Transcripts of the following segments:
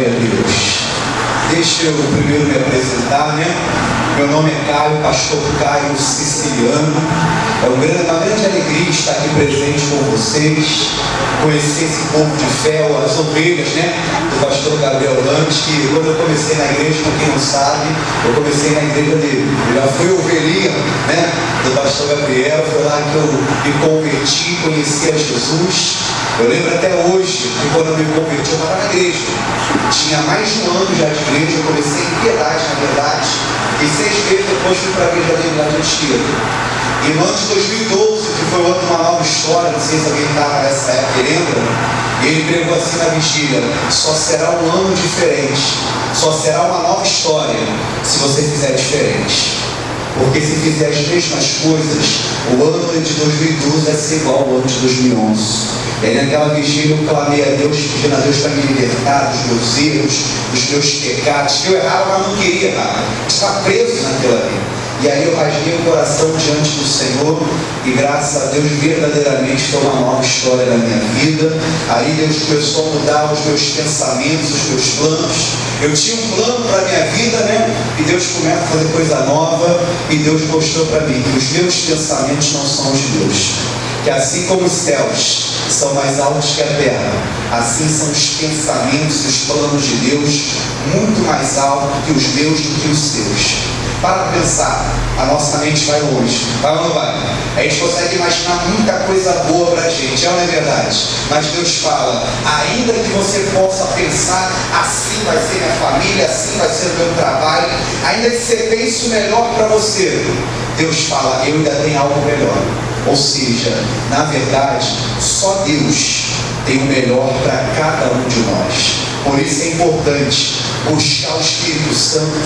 Glória a Deus. Deixa eu primeiro me apresentar, né? Meu nome é Caio, pastor Caio Siciliano. É uma grande alegria estar aqui presente com vocês, conhecer esse povo de fé, as ovelhas, né? Do pastor Gabriel Lange, que quando eu comecei na igreja, para quem não sabe, eu comecei na igreja dele. Eu já fui ovelhinha, né? Do pastor Gabriel, foi lá que eu me converti, conheci a Jesus. Eu lembro até hoje que quando eu me converti, eu estava na igreja. Tinha mais de um ano já de igreja, eu comecei em Piedade, na verdade. E 6 meses depois fui para a igreja dele lá de Anchieta. E no ano de 2012, que foi o ano de uma nova história, não sei se alguém estava nessa época, lembra? E ele pregou assim na vigília: só será um ano diferente, só será uma nova história, se você fizer diferente. Porque se fizer as mesmas coisas, o ano de 2012 vai ser igual ao ano de 2011. E aí naquela vigília eu clamei a Deus, pedindo a Deus para me libertar dos meus erros, dos meus pecados, que eu errava, mas não queria errar, estava preso naquela vida. E aí eu rasguei o coração diante do Senhor, e graças a Deus verdadeiramente foi uma nova história da minha vida. Aí Deus começou a mudar os meus pensamentos, os meus planos. Eu tinha um plano para a minha vida, né? E Deus começa a fazer coisa nova, e Deus mostrou para mim que os meus pensamentos não são os de Deus. Que assim como os céus são mais altos que a terra, assim são os pensamentos e os planos de Deus muito mais altos que os meus, do que os seus. Para pensar, a nossa mente vai longe, vai ou não vai? A gente consegue imaginar muita coisa boa para a gente, não é verdade? Mas Deus fala: ainda que você possa pensar, assim vai ser minha família, assim vai ser o meu trabalho, ainda que você pense o melhor para você, Deus fala: eu ainda tenho algo melhor. Ou seja, na verdade, só Deus tem o melhor para cada um de nós. Por isso é importante buscar o Espírito Santo,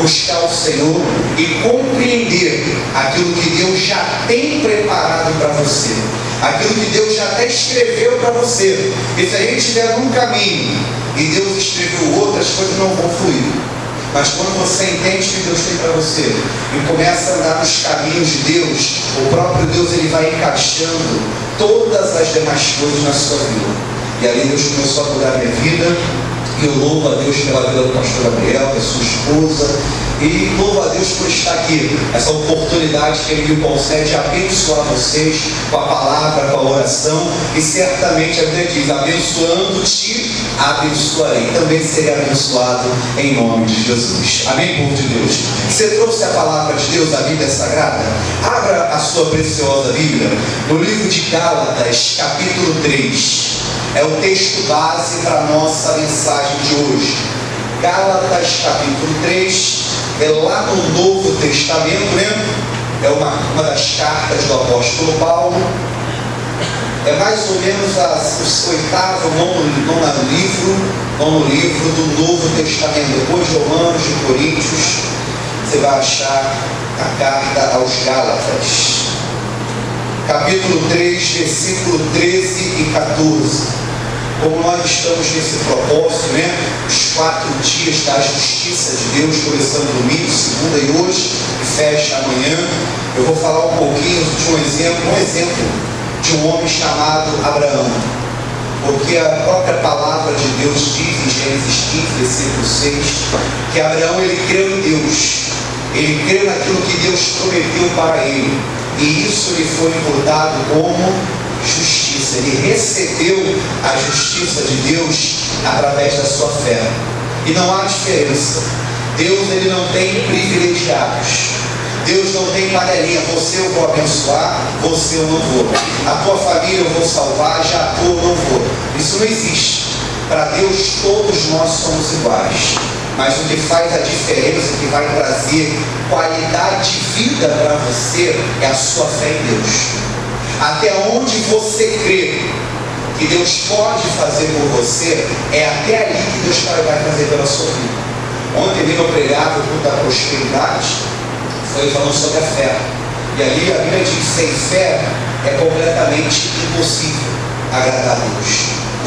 buscar o Senhor e compreender aquilo que Deus já tem preparado para você, aquilo que Deus já até escreveu para você. E se a gente estiver num caminho e Deus escreveu outro, as coisas não vão fluir. Mas quando você entende o que Deus tem para você e começa a andar nos caminhos de Deus, o próprio Deus ele vai encaixando todas as demais coisas na sua vida. E ali Deus começou a mudar a minha vida. E eu louvo a Deus pela vida do pastor Gabriel, da sua esposa, e louvo a Deus por estar aqui, essa oportunidade que Ele me concede de abençoar vocês com a palavra, com a oração, e certamente a Bíblia diz: abençoando-te, abençoarei. Também serei abençoado em nome de Jesus. Amém, povo de Deus? Você trouxe a palavra de Deus, a Bíblia Sagrada? Abra a sua preciosa Bíblia no livro de Gálatas, capítulo 3. É o texto base para a nossa mensagem de hoje. Gálatas capítulo 3, é lá no Novo Testamento, né? É uma das cartas do apóstolo Paulo. É mais ou menos o oitavo, nono livro do Novo Testamento. Depois de Romanos, de Coríntios, você vai achar a carta aos Gálatas. Capítulo 3, versículo 13 e 14. Como nós estamos nesse propósito, né? Os 4 dias da justiça de Deus, começando domingo, segunda e hoje, e fecha amanhã, eu vou falar um pouquinho de um exemplo de um homem chamado Abraão. Porque a própria palavra de Deus diz em Gênesis 15, versículo 6, que Abraão ele creu em Deus, ele creu naquilo que Deus prometeu para ele, e isso lhe foi imputado como justiça. Ele recebeu a justiça de Deus através da sua fé. E não há diferença. Deus ele não tem privilegiados. Deus não tem panelinha: você eu vou abençoar, você eu não vou. A tua família eu vou salvar, já a tua eu não vou. Isso não existe. Para Deus todos nós somos iguais. Mas o que faz a diferença, que vai trazer qualidade de vida para você, é a sua fé em Deus. Até onde você crê que Deus pode fazer por você, é até ali que Deus vai fazer pela sua vida. Ontem mesmo eu pregava o culto da prosperidade, foi falando sobre a fé. E ali a Bíblia diz que sem fé é completamente impossível agradar a Deus.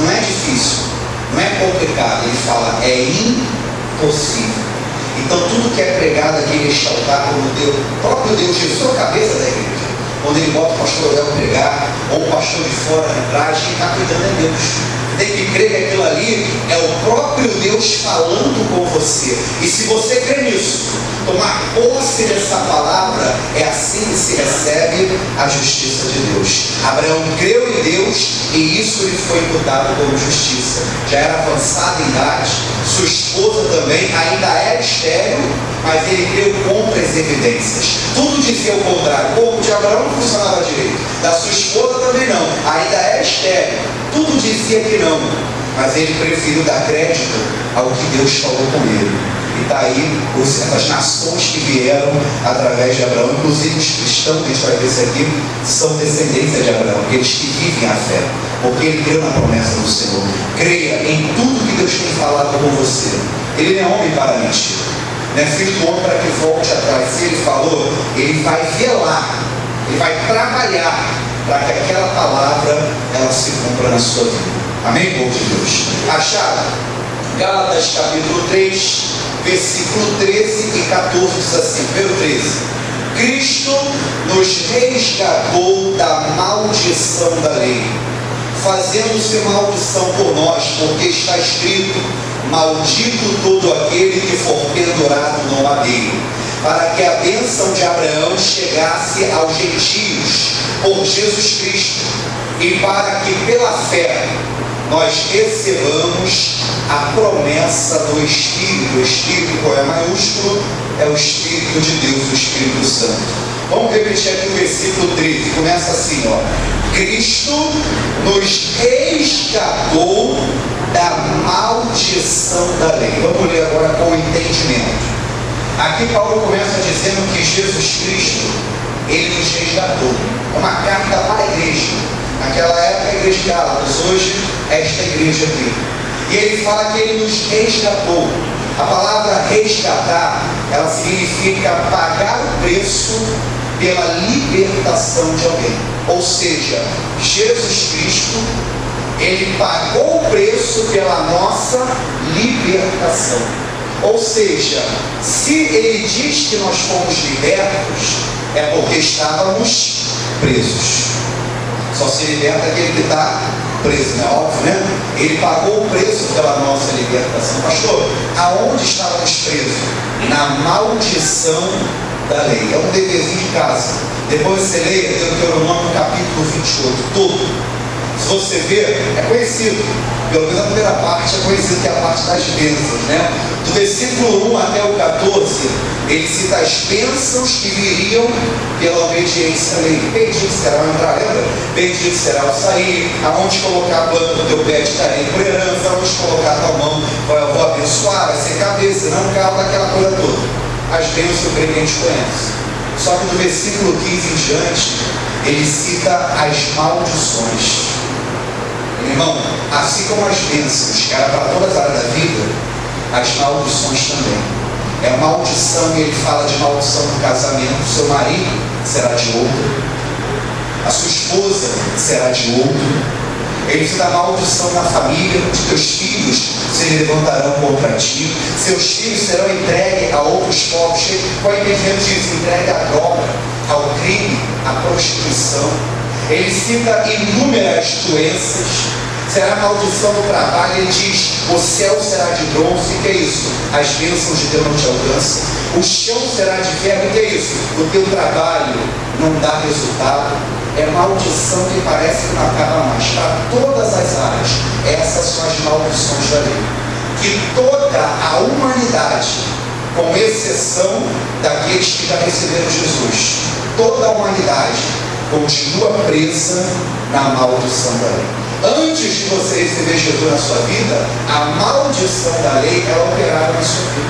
Não é difícil, não é complicado. Ele fala: é impossível. Então tudo que é pregado aqui neste altar, como Deus, o próprio Deus Jesus é a cabeça da igreja. Quando ele bota o pastor Léo pregar, ou o pastor de fora na entrada, quem está cuidando é Deus. Tem que crer que aquilo ali é o próprio Deus falando com você. E se você crê nisso, tomar posse dessa palavra, é assim que se recebe a justiça de Deus. Abraão creu em Deus e isso lhe foi imputado como justiça. Já era avançado em idade, sua esposa também ainda era estéril, mas ele creu contra as evidências. Tudo dizia o contrário. O corpo de Abraão não funcionava direito, da sua esposa também não, ainda era estéril. Tudo dizia que não, mas ele preferiu dar crédito ao que Deus falou com ele. E está aí as nações que vieram através de Abraão, inclusive os cristãos, que a gente vai ver isso aqui, são descendência de Abraão, aqueles que vivem a fé, porque ele creu na promessa do Senhor. Creia em tudo que Deus tem falado com você. Ele não é homem para mentir, não é filho do homem para que volte atrás. Se ele falou, ele vai velar, ele vai trabalhar para que aquela palavra ela se cumpra na sua vida. Amém, povo de Deus? Acharam? Gálatas capítulo 3, versículo 13 e 14 diz assim, verso 13: Cristo nos resgatou da maldição da lei, fazendo-se maldição por nós, porque está escrito: maldito todo aquele que for pendurado no madeiro, para que a bênção de Abraão chegasse aos gentios por Jesus Cristo, e para que pela fé nós recebamos a promessa do Espírito. O Espírito, qual é maiúsculo? É o Espírito de Deus, o Espírito Santo. Vamos repetir aqui o versículo 13, começa assim, ó: Cristo nos resgatou da maldição da lei. Vamos ler agora com entendimento. Aqui Paulo começa dizendo que Jesus Cristo, ele nos resgatou. Uma carta para a igreja. Naquela época a igreja de Gálatas, hoje esta igreja aqui. E ele fala que ele nos resgatou. A palavra resgatar, ela significa pagar o preço pela libertação de alguém. Ou seja, Jesus Cristo, ele pagou o preço pela nossa libertação. Ou seja, se ele diz que nós fomos libertos, é porque estávamos presos. Só se liberta aquele que está preso, né? Óbvio, né? Ele pagou o preço pela nossa libertação. Pastor, aonde estávamos presos? Na maldição da lei. É um deverzinho de casa. Depois você leia Deuteronômio capítulo 28, todo. Se você ver, é conhecido. Pelo menos a primeira parte é conhecida, que é a parte das bênçãos, né? Do versículo 1 até o 14, ele cita as bênçãos que viriam pela obediência à lei. Bendito será o entrar, lembra? Bendito será o sair, aonde colocar a planta do teu pé estarei por herança, aonde colocar a tua mão, eu vou abençoar, vai ser cabeça, não cauda, aquela coisa toda. As bênçãos que a gente conhece. Só que do versículo 15 em diante, ele cita as maldições. Irmão, assim como as bênçãos, que era para todas as áreas da vida, as maldições também. É maldição, e ele fala de maldição no casamento. Seu marido será de outro, a sua esposa será de outro. Ele cita maldição na família, os teus filhos se levantarão contra ti, seus filhos serão entregues a outros povos. Qual é o entendimento disso? Entregue à droga, ao crime, à prostituição. Ele cita inúmeras doenças. Será maldição no trabalho. Ele diz: o céu será de bronze. O que é isso? As bênçãos de Deus não te alcançam. O chão será de ferro. O que é isso? O teu trabalho não dá resultado. É maldição que parece que não acaba mais. Para todas as áreas, essas são as maldições da lei. Que toda a humanidade, com exceção daqueles que já receberam Jesus, toda a humanidade continua presa na maldição da lei. Antes de você receber Jesus na sua vida, a maldição da lei ela operava na sua vida.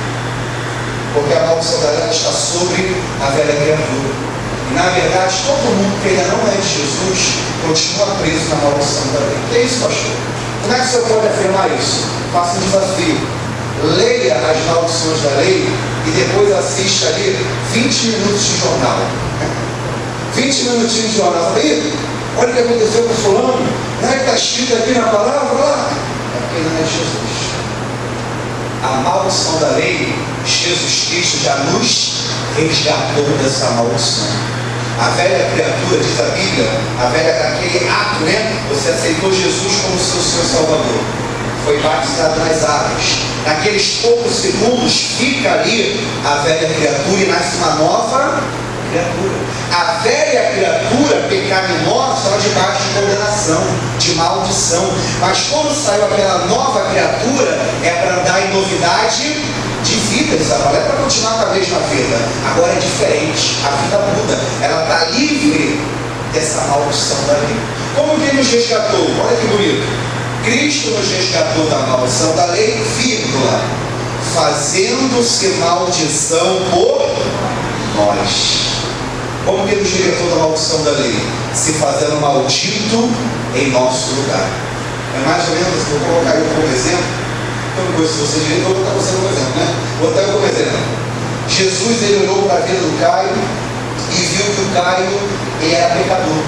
Porque a maldição da lei está sobre a velha criatura. E na verdade, todo mundo que ainda não é de Jesus continua preso na maldição da lei. O que é isso, pastor? Como é que o senhor pode afirmar isso? Faça um desafio. Leia as maldições da lei e depois assista ali 20 minutos de jornal. 20 minutinhos de jornal. Sabia? Olha o que aconteceu com fulano. Não é que está escrito aqui na palavra lá? É porque não é Jesus. A maldição da lei, Jesus Cristo já nos resgatou dessa maldição. A velha criatura, diz a Bíblia, aquele ato, né? Você aceitou Jesus como seu Salvador. Foi batizado nas águas. Naqueles poucos segundos fica ali a velha criatura e nasce uma nova criatura. A velha criatura pecaminosa estava debaixo de condenação, de maldição. Mas quando saiu aquela nova criatura, é para andar em novidade de vida. Não é para continuar com a mesma vida. Agora é diferente. A vida muda. Ela está livre dessa maldição da lei. Como que nos resgatou? Olha que bonito. Cristo nos resgatou da maldição da lei, vírgula, fazendo-se maldição por nós. Como que nos resgatou da maldição da lei? Se fazendo maldito em nosso lugar. É mais ou menos, vou colocar eu como exemplo. Eu não conheço você direito, vou botar você como exemplo, né? Vou botar eu como exemplo. Jesus, ele olhou para a vida do Caio e viu que o Caio, ele era pecador.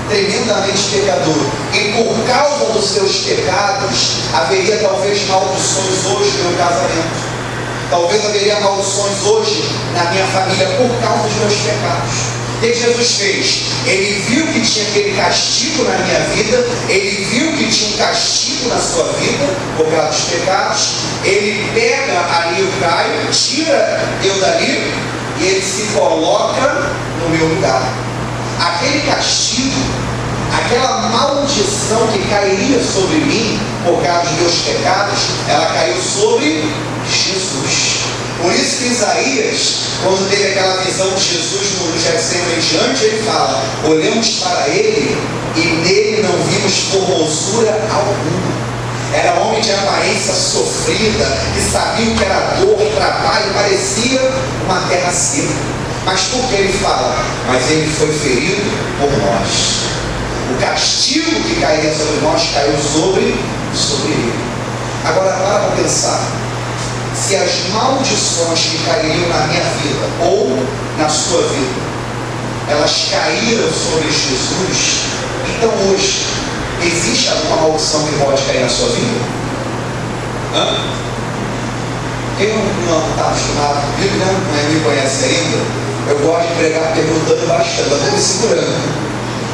Tremendamente pecador, e por causa dos seus pecados haveria talvez maldições hoje no meu casamento, talvez haveria maldições hoje na minha família por causa dos meus pecados. O que Jesus fez? Ele viu que tinha aquele castigo na minha vida, ele viu que tinha um castigo na sua vida por causa dos pecados. Ele pega ali o Caio, tira eu dali e ele se coloca no meu lugar. Aquele castigo, aquela maldição que cairia sobre mim por causa dos meus pecados, ela caiu sobre Jesus. Por isso que Isaías, quando teve aquela visão de Jesus no Getsemane em diante, ele fala: olhamos para ele e nele não vimos formosura alguma. Era um homem de aparência sofrida, que sabia o que era dor, trabalho, parecia uma terra seca. Mas por que ele fala? Mas ele foi ferido por nós. O castigo que cairia sobre nós caiu sobre ele. Agora para pensar. Se as maldições que cairiam na minha vida ou na sua vida, elas caíram sobre Jesus, então hoje, existe alguma maldição que pode cair na sua vida? Quem não está acostumado comigo, né? Não me conhece ainda, eu gosto de pregar perguntando bastante, eu estou me segurando,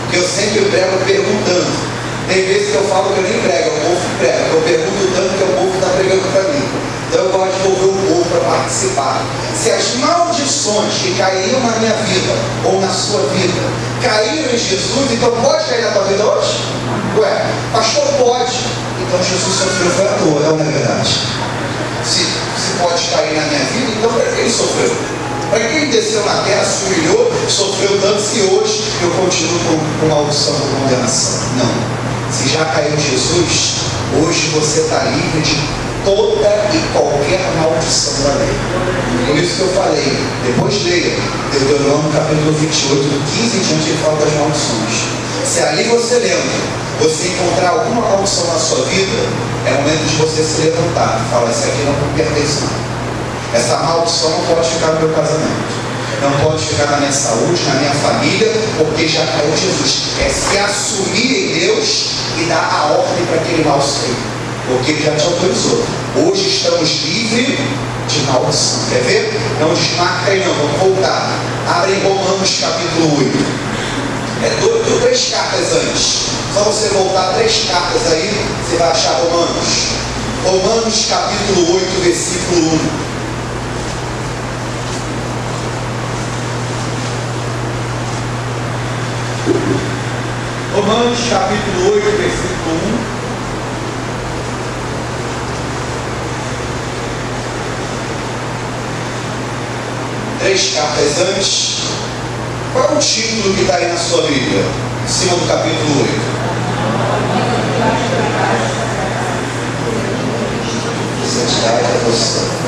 porque eu sempre prego perguntando. Tem vezes que eu falo que eu nem prego, o povo prega, eu pergunto tanto que o povo está pregando para mim. Então eu gosto de ouvir o povo para participar. Se as maldições que caíram na minha vida ou na sua vida caíram em Jesus, então pode cair na tua vida hoje? Ué, pastor, pode. Então Jesus sofreu foi à toa, não é verdade? Se pode cair na minha vida, então para que ele sofreu? Para que ele desceu na terra, se humilhou, sofreu tanto, se hoje eu continuo com maldição ou condenação? Não. Se já caiu em Jesus, hoje você está livre de toda e qualquer maldição da lei. Por isso que eu falei, depois leia Deuteronômio capítulo 28, do 15 em diante, ele fala das maldições. Se ali você lembra, você encontrar alguma maldição na sua vida, é o momento de você se levantar e falar: isso aqui não me pertence não. Essa maldição não pode ficar no meu casamento, não pode ficar na minha saúde, na minha família, porque já caiu Jesus. É se assumir em Deus e dar a ordem para aquele mal sair, porque ele já te autorizou. Hoje estamos livres de maldição. Quer ver? Não desmarca aí não, vamos voltar. Abre em Romanos capítulo 8. Dou 3 cartas antes. Só você voltar 3 cartas aí, você vai achar Romanos. Romanos capítulo 8, versículo 1. Romanos capítulo 8, versículo 1. 3 cartas antes. Qual é o título que está aí na sua Bíblia? Em cima do capítulo 8.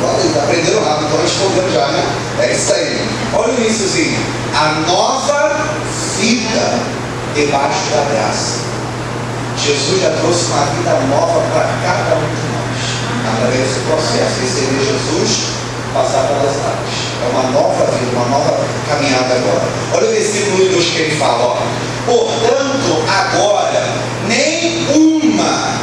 Olha, está aprendendo rápido, estão respondendo já, né? É isso aí. Olha o iníciozinho. A nova vida debaixo da graça. Jesus já trouxe uma vida nova para cada um de nós, através desse processo. Receber Jesus, passar pelas águas. É uma nova vida, uma nova caminhada agora. Olha o versículo 2 que ele fala, ó. Portanto, agora, nenhuma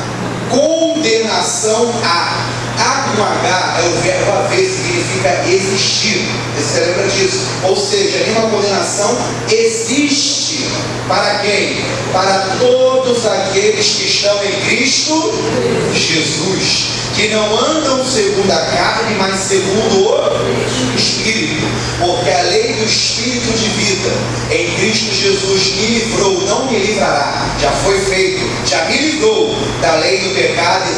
condenação há. Há com H é o verbo haver, significa significa existir. Você lembra disso? Ou seja, nenhuma condenação existe. Para quem? Para todos aqueles que estão em Cristo Jesus, que não andam segundo a carne, mas segundo o Espírito. Porque a lei do Espírito de vida em Cristo Jesus me livrou, não me livrará, já foi feito, já me livrou da lei do pecado e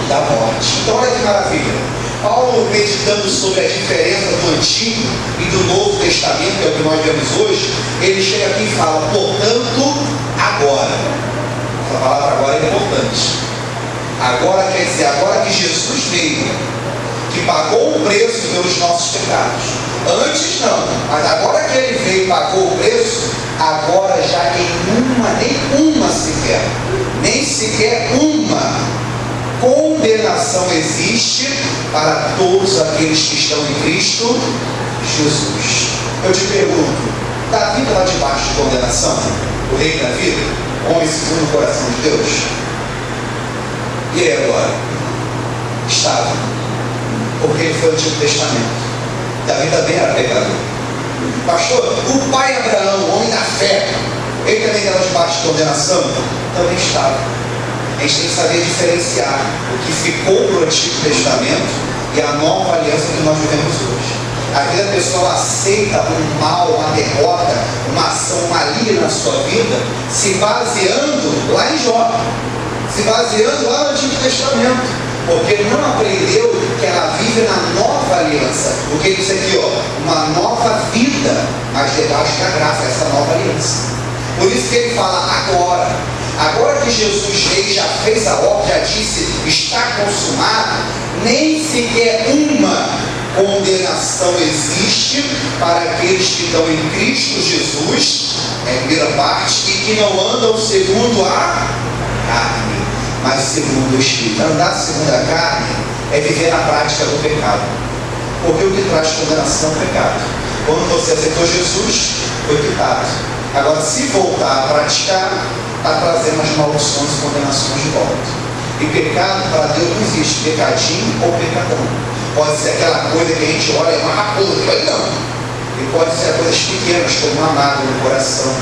da morte. Então olha que maravilha. Paulo, meditando sobre a diferença do Antigo e do Novo Testamento, que é o que nós vemos hoje, ele chega aqui e fala, portanto, agora. Essa palavra agora é importante. Agora quer dizer, agora que Jesus veio, que pagou o preço pelos nossos pecados. Antes não, mas agora que ele veio e pagou o preço, agora já nem sequer uma condenação existe para todos aqueles que estão em Cristo Jesus. Eu te pergunto, Davi está lá debaixo de condenação? O rei Davi, homem segundo o coração de Deus? E aí agora? Estava. Porque ele foi o Antigo Testamento. Davi também era pecador. Pastor, o pai Abraão, homem da fé, ele também estava debaixo de condenação? Também estava. A gente tem que saber diferenciar o que ficou para o Antigo Testamento e a nova aliança que nós vivemos hoje. Às vezes a pessoa aceita um mal, uma derrota, uma ação maligna na sua vida, se baseando lá em Jó, se baseando lá no Antigo Testamento, porque não aprendeu que ela vive na nova aliança. Porque ele diz aqui, uma nova vida, mas debaixo da graça, essa nova aliança. Por isso que ele fala agora que Jesus veio, já fez a obra, já disse, está consumado, nem sequer uma condenação existe para aqueles que estão em Cristo Jesus, é a primeira parte, e que não andam segundo a carne, mas segundo o Espírito. Andar segundo a carne é viver na prática do pecado. Porque o que traz condenação é o pecado. Quando você aceitou Jesus, foi quitado. Agora, se voltar a praticar, está trazendo as maldições e condenações de volta. E pecado para Deus não existe pecadinho ou pecadão. Pode ser aquela coisa que a gente olha, é uma raposa, não. E pode ser coisas pequenas, como uma mágoa no coração.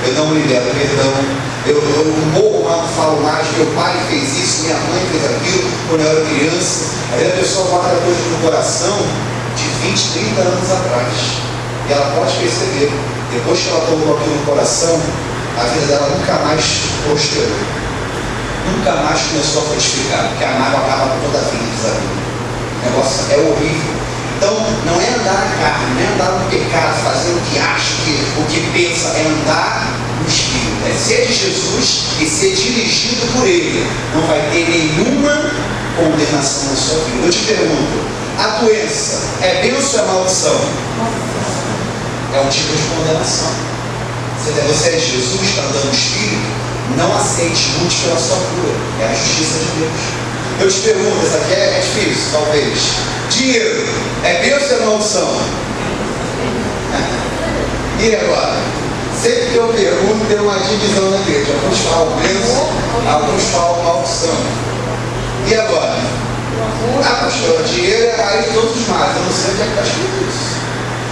Eu não libero perdão. Eu morro, mas não falo mais. Meu pai fez isso, minha mãe fez aquilo quando eu era criança. Aí a pessoa guarda coisas no coração de 20, 30 anos atrás. E ela pode perceber, depois que ela tomou aquilo no coração, a vida dela nunca mais prosperou. Nunca mais começou a frutificar, porque a mágoa acaba toda a vida, sabe? O negócio é horrível. Então, não é andar na carne, não é andar no pecado, fazer o que acha, o que pensa, é andar no Espírito. É ser de Jesus e ser dirigido por Ele. Não vai ter nenhuma condenação na sua vida. Eu te pergunto, a doença é bênção ou é maldição? É um tipo de condenação. Você é de Jesus, está andando no Espírito, não aceite lute pela sua cura. É a justiça de Deus. Eu te pergunto, essa aqui é difícil, talvez. Dinheiro, é bênção ou é maldição? E agora? Sempre que eu pergunto, tem uma divisão na igreja. Alguns falam bênção, alguns falam maldição. E agora? Pastor, dinheiro é a raiz de todos os males. Eu não sei onde é que está escrito isso.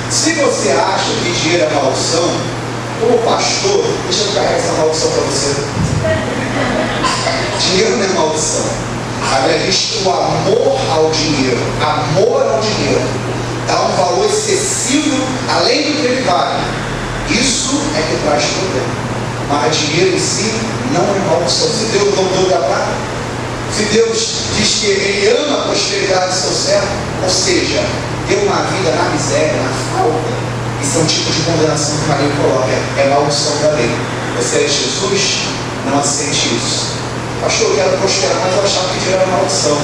Se você acha que dinheiro é maldição, como pastor, deixa eu carregar essa maldição para você. Dinheiro não é maldição. A Bíblia diz que o amor ao dinheiro dá um valor excessivo além do que ele vale. Isso é que traz problema. Mas dinheiro em si não é maldição. Se Deus não deu da prata, se Deus diz que Ele ama a prosperidade do seu servo, ou seja, deu uma vida na miséria, na falta, isso é um tipo de condenação que Maria coloca, é maldição da lei. Você é Jesus? Não aceite isso. Pastor, eu quero prosperar, mas eu achava que dinheiro era maldição.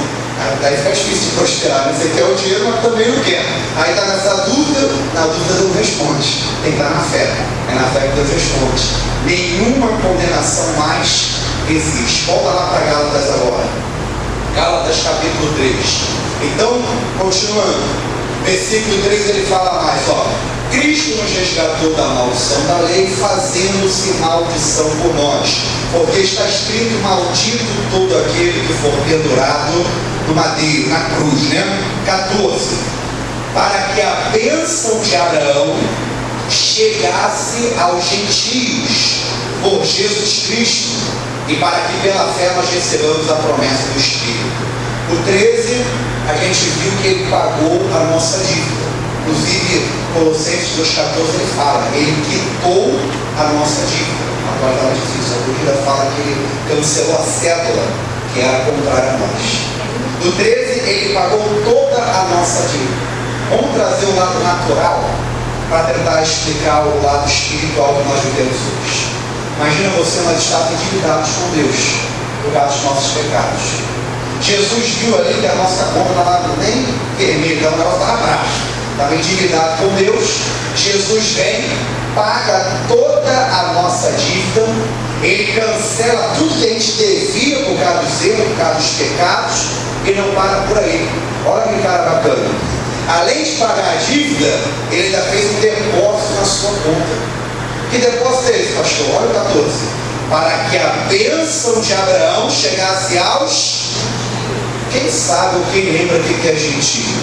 Daí fica difícil de prosperar. Você quer o dinheiro, mas também não quer. Aí está nessa dúvida, na dúvida Deus responde. Tem que estar na fé. É na fé que Deus responde. Nenhuma condenação mais existe. Volta lá para Gálatas agora. Gálatas capítulo 3. Então, continuando. Versículo 3 ele fala mais, Cristo nos resgatou da maldição da lei, fazendo-se maldição por nós. Porque está escrito, maldito todo aquele que for pendurado no madeiro, na cruz, 14. para que a bênção de Abraão chegasse aos gentios por Jesus Cristo e para que pela fé nós recebamos a promessa do Espírito. O 13, a gente viu que ele pagou a nossa dívida. Inclusive, Colossenses 2,14 ele fala, ele quitou a nossa dívida. Agora estava difícil, a corrida fala que ele cancelou a cédula, que era contrária a nós. No 13, ele pagou toda a nossa dívida. Vamos trazer o lado natural para tentar explicar o lado espiritual que nós vivemos hoje. Imagina você, nós estávamos endividados com Deus por causa dos nossos pecados. Jesus viu ali que a nossa conta não estava nem vermelha, ela estava brava, estava endividado com Deus. Jesus vem, paga toda a nossa dívida, ele cancela tudo que a gente devia por causa dos erros, por causa dos pecados, e não para por aí. Olha que cara bacana. Além de pagar a dívida, ele ainda fez um depósito na sua conta. Que depósito é esse, pastor? Olha o 14. Para que a bênção de Abraão chegasse aos... Quem sabe ou quem lembra o que é gentio?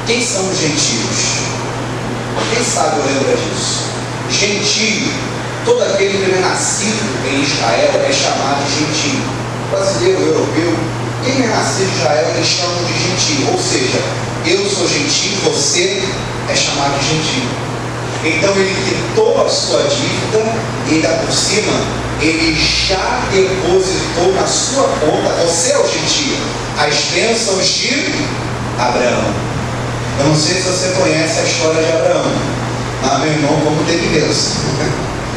Quem são os gentios? Quem sabe ou lembra disso? Gentio, todo aquele que é nascido em Israel é chamado de gentio. Brasileiro, europeu, quem é nascido em Israel eles chamam de gentio. Ou seja, eu sou gentio, você é chamado de gentio. Então ele quitou a sua dívida e ainda por cima ele já depositou na sua conta, você é o gentio, as bênçãos de Abraão. Eu não sei se você conhece a história de Abraão, mas meu irmão, como teve bênção.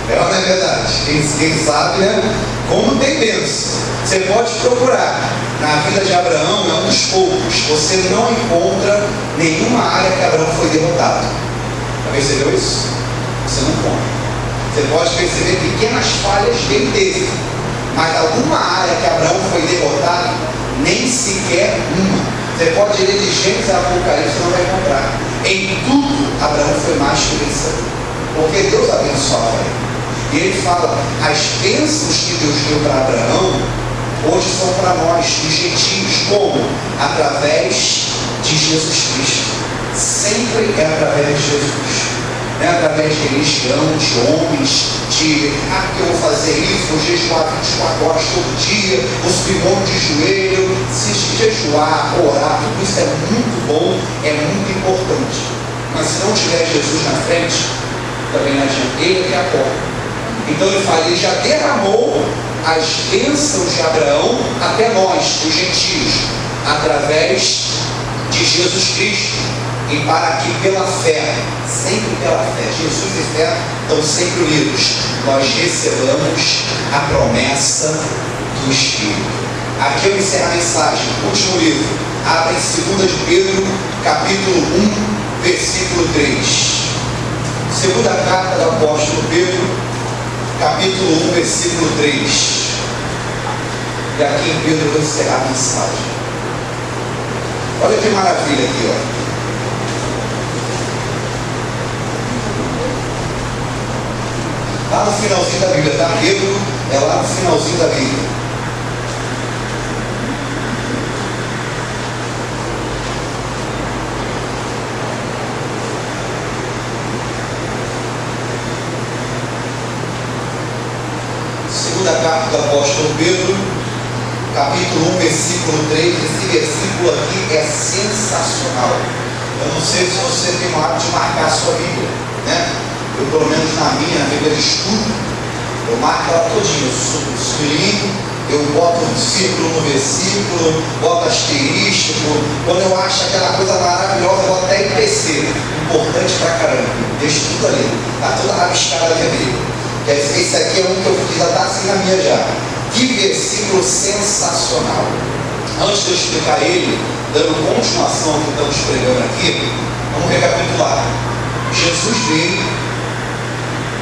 Não é verdade? Quem sabe, né? Como tem bênção. Você pode procurar. Na vida de Abraão é um dos poucos. Você não encontra nenhuma área que Abraão foi derrotado. Já percebeu isso? Você não encontra. Você pode perceber pequenas falhas que ele teve, mas alguma área que Abraão foi derrotado, nem sequer uma. Você pode ler de Gênesis a Apocalipse, não vai encontrar. Em tudo, Abraão foi mais que vencedor, porque Deus abençoava ele. E ele fala, as bênçãos que Deus deu para Abraão, hoje são para nós, os gentios, como? Através de Jesus Cristo. Sempre é através de Jesus. Não é através de religião, de homens, que eu vou fazer isso, vou jejuar 24 horas todo dia, vou subir um monte de joelho. Se jejuar, orar, tudo isso é muito bom, é muito importante. Mas se não tiver Jesus na frente, também não adianta. Ele é que é a porta. Então ele fala, ele já derramou as bênçãos de Abraão até nós, os gentios, através de Jesus Cristo. E para que pela fé, sempre pela fé, Jesus e fé estão sempre unidos, nós recebamos a promessa do Espírito. Aqui eu encerro a mensagem, último livro, abre em 2 de Pedro, capítulo 1, versículo 3. Segunda carta do apóstolo Pedro, capítulo 1, versículo 3. E aqui em Pedro eu vou encerrar a mensagem. Olha que maravilha aqui, ó. Lá no finalzinho da Bíblia, tá? Pedro é lá no finalzinho da Bíblia. Segunda carta do apóstolo Pedro, capítulo 1, versículo 3. Esse versículo aqui é sensacional. Eu não sei se você tem o hábito de marcar a sua Bíblia, né? Eu, pelo menos na minha Bíblia de estudo, eu marco ela todinha, eu sublinho, eu boto um círculo no versículo, boto asterístico. Quando eu acho aquela coisa maravilhosa, eu boto até IPC, importante pra caramba, deixo tudo ali, tá toda rabiscada na minha Bíblia. Esse aqui é um que eu já está assim na minha já. Que versículo sensacional. Antes de eu explicar ele, dando continuação ao que estamos pregando aqui, vamos recapitular. Jesus veio,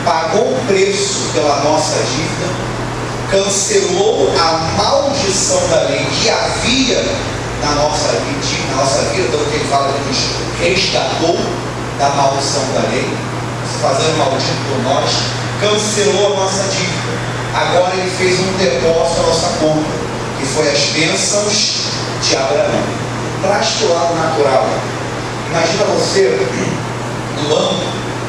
pagou o preço pela nossa dívida, cancelou a maldição da lei que havia na nossa vida, então que ele fala que nos resgatou da maldição da lei, fazendo maldito por nós, cancelou a nossa dívida. Agora ele fez um depósito na nossa conta, que foi as bênçãos de Abraão. Traz para o lado natural. Imagina você no banco,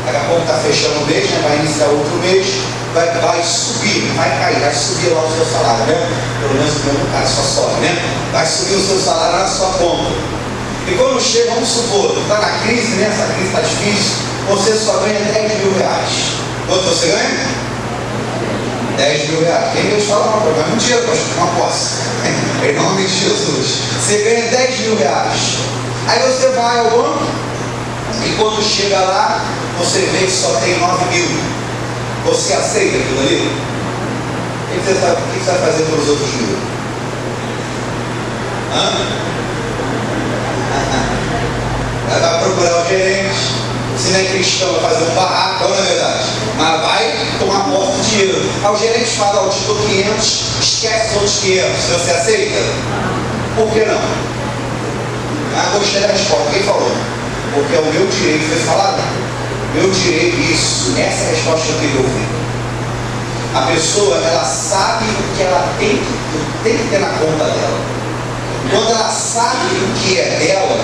daqui a pouco está fechando o mês, né? Vai iniciar outro mês, vai subir, vai cair, vai subir lá o seu salário, né? Pelo menos no meu caso, só sobe, né? Vai subir o seu salário na sua conta. E quando chega, vamos supor, está na crise, né? Essa crise está difícil, você só ganha 10 mil reais. Quanto você ganha? 10 mil reais. Quem Deus fala uma coisa, mas mentira, pastor, uma posse. Em nome de Jesus. Você ganha 10 mil reais. Aí você vai ao banco e quando chega lá, você vê que só tem 9 mil. Você aceita aquilo ali? O que você vai fazer pelos outros mil? Vai procurar o gerente. Se não é cristão, vai fazer um barraco, não é verdade? Mas vai tomar posse do dinheiro. Aí o gerente fala, te dou 500, esquece os outros 500. Você aceita? Por que não? Gostei da resposta. Quem falou? Porque é o meu direito. Foi falado? Meu direito, isso. Essa é a resposta que eu queria ouvir. A pessoa, ela sabe o que ela tem que ter na conta dela. Quando ela sabe o que é dela,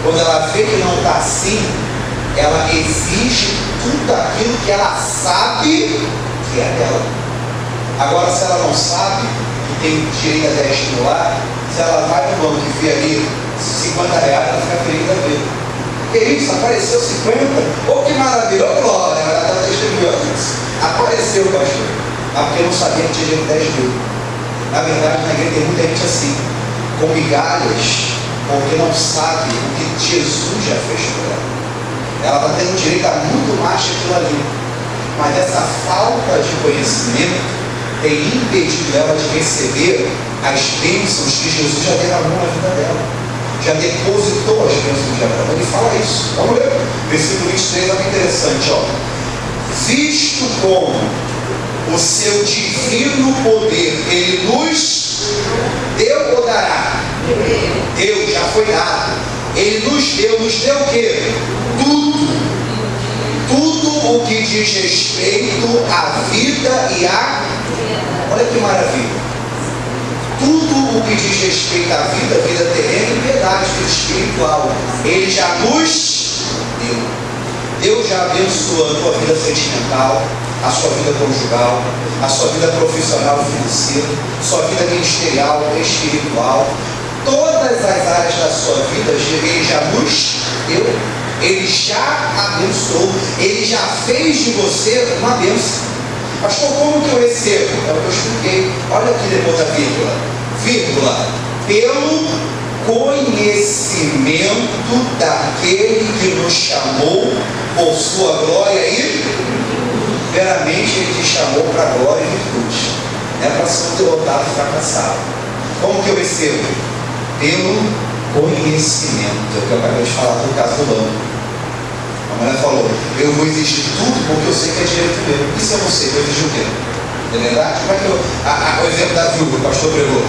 quando ela vê que não está assim, ela exige tudo aquilo que ela sabe que é dela. Agora, se ela não sabe que tem direito a 10 mil lá, se ela vai no banco e vê ali 50 reais, ela fica feliz da vida. Que isso? Apareceu 50? Oh, que maravilha! Oh, glória! Ela está testemunhando isso. Apareceu, pastor. Mas porque não sabia que tinha direito a 10 mil. Na verdade, na igreja tem muita gente assim, com migalhas, porque não sabe o que Jesus já fez por ela. Ela está tendo direito a muito mais que aquilo ali. Mas essa falta de conhecimento tem impedido ela de receber as bênçãos que Jesus já derramou na vida dela. Já depositou as bênçãos já dela. Ele fala isso. Vamos ler. Versículo 23 é muito interessante. Ó. Visto como o seu divino poder ele nos deu ou dará? Deu, já foi dado. Ele nos deu o quê? Tudo o que diz respeito à vida e à... Olha que maravilha. Tudo o que diz respeito à vida terrena e piedade, vida espiritual, Ele já nos deu. Deus já abençoou a tua vida sentimental, a sua vida conjugal, a sua vida profissional e financeira, sua vida ministerial, espiritual. Todas as áreas da sua vida, Ele já nos deu. Ele já abençoou. Ele já fez de você uma bênção. Pastor, como que eu recebo? É o que eu expliquei. Olha aqui depois da vírgula. Vírgula. Pelo conhecimento daquele que nos chamou por sua glória e primeiramente Ele te chamou para a glória e virtude. Não é para ser um derrotado e fracassado. Como que eu recebo? Pelo conhecimento. É o que eu acabei de falar no caso do banco. A mulher falou, eu vou exigir tudo porque eu sei que é direito meu. E se eu não sei, eu exijo o quê? Não é verdade? Como é que o exemplo da viúva, o pastor pregou?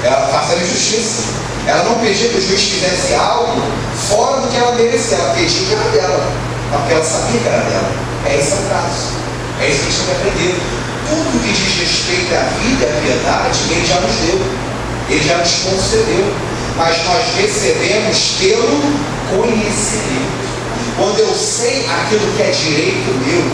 Ela fazendo justiça. Ela não pedia que o juiz fizesse algo fora do que ela merecia. Ela pedia que era dela. Porque ela sabia que era dela. É esse o caso. É isso que a gente tem que aprender. Tudo que diz respeito à vida e à piedade, Ele já nos deu. Ele já nos concedeu. Mas nós recebemos pelo conhecimento. Quando eu sei aquilo que é direito meu,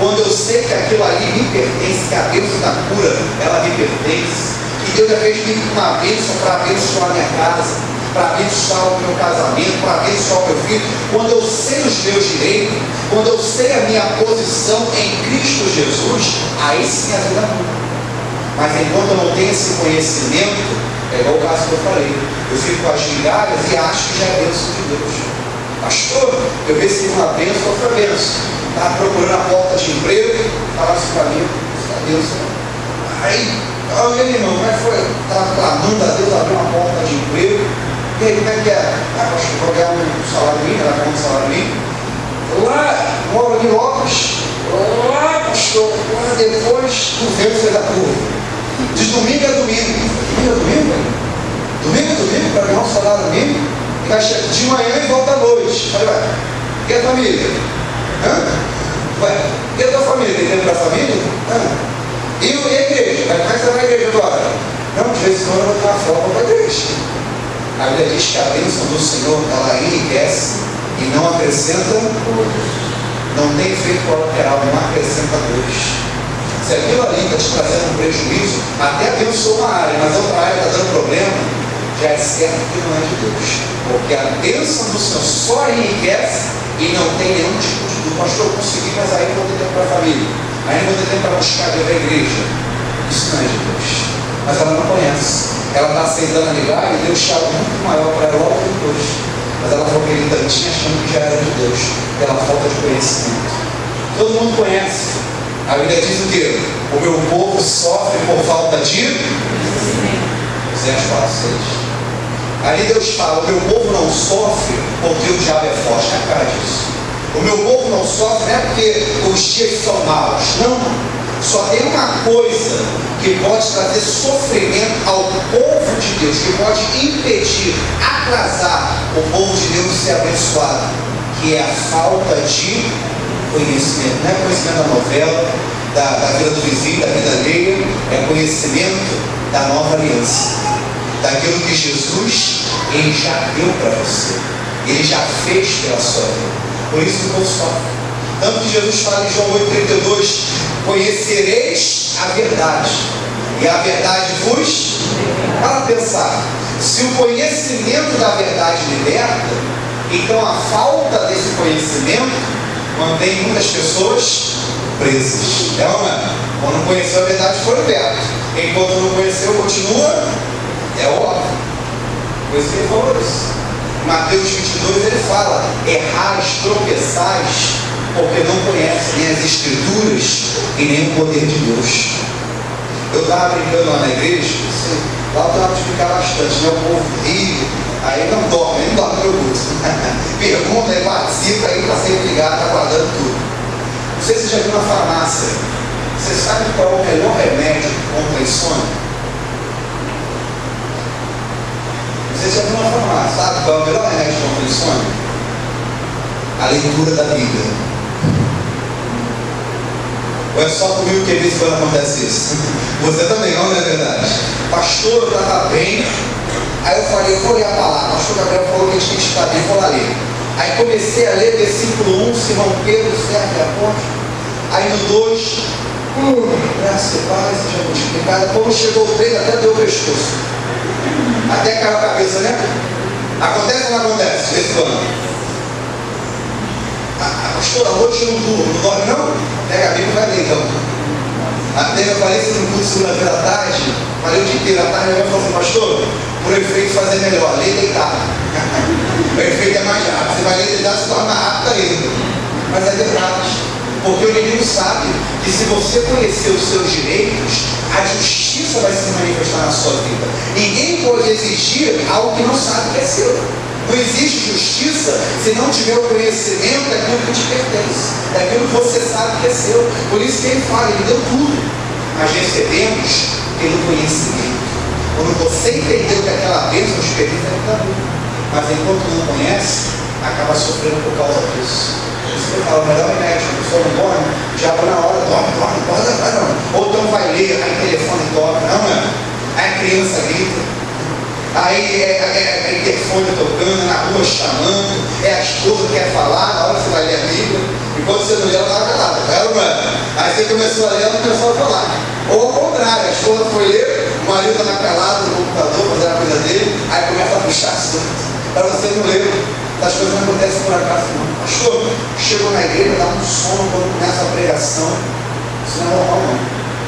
quando eu sei que aquilo ali me pertence, que a bênção da cura, ela me pertence, que Deus já fez de mim uma bênção para abençoar a minha casa, para abençoar o meu casamento, para abençoar o meu filho, quando eu sei os meus direitos, quando eu sei a minha posição em Cristo Jesus, aí sim a vida muda. Mas enquanto eu não tenho esse conhecimento, é igual o caso que eu falei, eu fico com as migalhas e acho que já é bênção de Deus. Pastor, eu recebi uma bênção, outra bênção. Estava procurando a porta de emprego, estava assim para mim, isso é Deus. Aí, olha aí, irmão, como é que foi? Estava clamando a Deus, abriu uma porta de emprego. E aí, como é que é? Pastor, vou ganhar um salário mínimo, ela ganha um salário mínimo. Lá, moro ali em Lopes. Lá, pastor, lá depois do vento da curva. De domingo a domingo. Domingo a domingo? Domingo a domingo para ganhar um salário mínimo? De manhã e volta à noite. Falei, ué, e a família? Ué, e a tua família? Tem tempo para a família? E a igreja? Como é que você vai à igreja agora? Não, de vez em quando eu vou ter uma folga para a igreja. A Bíblia diz que a bênção do Senhor, ela enriquece e não acrescenta, não tem efeito colateral, não acrescenta dores. Se aquilo ali está te trazendo um prejuízo, até abençoa uma área, mas a outra área está dando problema, já é certo que não é de Deus. Porque a bênção do Senhor só enriquece e não tem nenhum tipo de dúvida. Pastor, eu consegui, mas aí não vou ter tempo para a família. Aí não vou ter tempo para buscar dentro da igreja. Isso não é de Deus. Mas ela não conhece. Ela está aceitando a migalha e Deus tinha algo muito maior para ela logo depois. Mas ela foi aquele tantinho achando que já era de Deus, pela falta de conhecimento. Todo mundo conhece. A Bíblia diz o quê? O meu povo sofre por falta de Oséias 4:6. Ali Deus fala, o meu povo não sofre porque o diabo é forte, não é cara disso. O meu povo não sofre não é porque os dias são maus, não. Só tem uma coisa que pode trazer sofrimento ao povo de Deus, que pode impedir, atrasar o povo de Deus de ser abençoado, que é a falta de conhecimento. Não é conhecimento da novela, da vida do vizinho, da vida alheia, é conhecimento da nova aliança, daquilo que Jesus, Ele já deu para você, Ele já fez pela sua vida. Por isso que o povo sofre. Tanto que Jesus fala em João 8,32, conhecereis a verdade, e a verdade vos... Para pensar, se o conhecimento da verdade liberta, então a falta desse conhecimento mantém muitas pessoas presas. É ou não é? Quando conheceu a verdade foi liberto. Enquanto não conheceu, continua. É óbvio. Por isso que ele falou isso. Mateus 22 ele fala: errais, tropeçais, porque não conhecem nem as Escrituras e nem o poder de Deus. Eu estava brincando lá na igreja, lá eu estava explicar bastante, né? O povo ri, aí não dorme meu culto. Pergunta, aí participa, aí está sempre ligado, está guardando tudo. Não sei se você já viu na farmácia. Você sabe qual é o melhor remédio contra a insônia? Você já viu na farmácia, sabe qual é o melhor remédio contra a insônia? A leitura da Bíblia. Ou é só comigo que às vezes quando acontece isso? Você também, não é verdade? Pastor, eu estava bem. Aí eu falei, eu vou ler a palavra. O pastor Gabriel falou que a gente tinha que estar bem, vou lá ler. Aí comecei a ler versículo 1, Simão Pedro serve a ponte. Aí no 2, graças e paz, seja multiplicada. Quando chegou o 3, até deu o pescoço. Até caiu a cabeça, né? Acontece ou não acontece? Esse ano. Pastora, hoje eu não durmo, não dorme não? Pega a Bíblia e vai ler então. Até eu falei isso no culto segunda-feira à tarde, falei o dia inteiro, à tarde eu falei assim, pastor, por efeito fazer melhor, lê deitado. O efeito é mais rápido, você vai ler deitado, se torna rápido ainda. Mas é verdade, porque o inimigo sabe que se você conhecer os seus direitos, a justiça vai se manifestar na sua vida. Ninguém pode exigir algo que não sabe que é seu. Não existe justiça se não tiver o conhecimento daquilo que te pertence, daquilo que você sabe que é seu. Por isso que ele fala, ele deu tudo. Mas recebemos pelo conhecimento. Quando você entendeu que aquela bênção te pertence, ele dá tudo. Mas enquanto não conhece, acaba sofrendo por causa disso. Por isso que eu falo, o melhor remédio, a pessoa não dorme, já na hora, dorme. Ou então vai ler, aí o telefone toca, não é? Aí a criança grita. Aí é interfone tocando, na rua chamando, é a esposa que quer falar, na hora que você vai ler a Bíblia, e quando você não lê, ela estava calada, era ou não é? Aí você começou a ler, ela começou a falar. Ou ao contrário, a esposa foi ler, o marido estava calado no computador, fazendo a coisa dele, aí começa a puxar assunto. Para você não ler, as coisas não acontecem por acaso, não. Pastor, chegou na igreja, dá um sono quando começa a pregação, isso não é normal, não.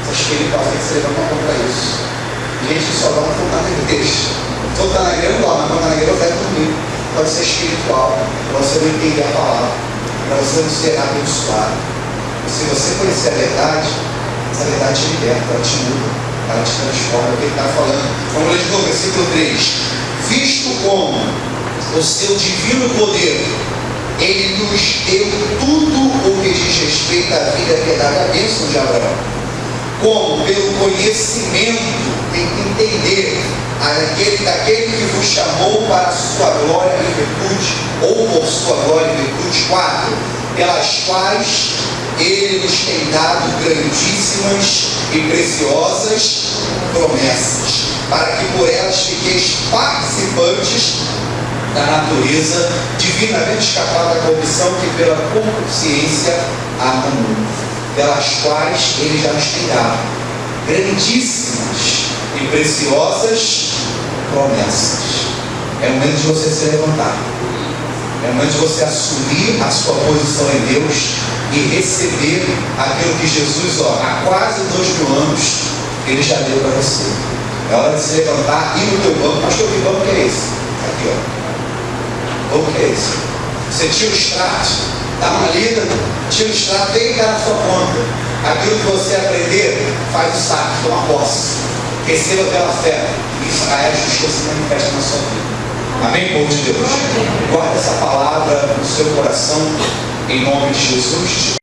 Essa espiritual tem que se levantar contra isso. Gente que só dá uma contada na igreja. Todo está na igreja, não, mas quando está na igreja, deve dormir. Pode ser espiritual, para você não entender a palavra, para você não ser abençoado. E se você conhecer a verdade, essa verdade te liberta, ela te muda, ela te transforma. É o que ele está falando. Vamos ler de novo, versículo 3. Visto como o seu divino poder, ele nos deu tudo o que diz respeito à vida, piedade e a bênção de Abraão. Como pelo conhecimento, tem que entender daquele que vos chamou para a sua glória e virtude, ou por sua glória e virtude. 4, pelas quais ele nos tem dado grandíssimas e preciosas promessas, para que por elas fiqueis participantes da natureza divina, havendo escapado da corrupção que pela concupiscência há no mundo, pelas quais ele já nos tem dado grandíssimas e preciosas promessas. É o momento de você se levantar, é o momento de você assumir a sua posição em Deus e receber aquilo que Jesus, há quase 2000 anos, ele já deu para você. É hora de se levantar e ir no teu banco. Pastor, que banco que é esse? Aqui, ó. Banco que é esse? Você tira o extrato, dá uma lida, tira o extrato, tem que estar na sua conta. Aquilo que você aprender, faz o saque, toma posse. Receba pela fé. Isso aí a justiça se manifesta na sua vida. Amém, povo de Deus? Guarda essa palavra no seu coração, em nome de Jesus.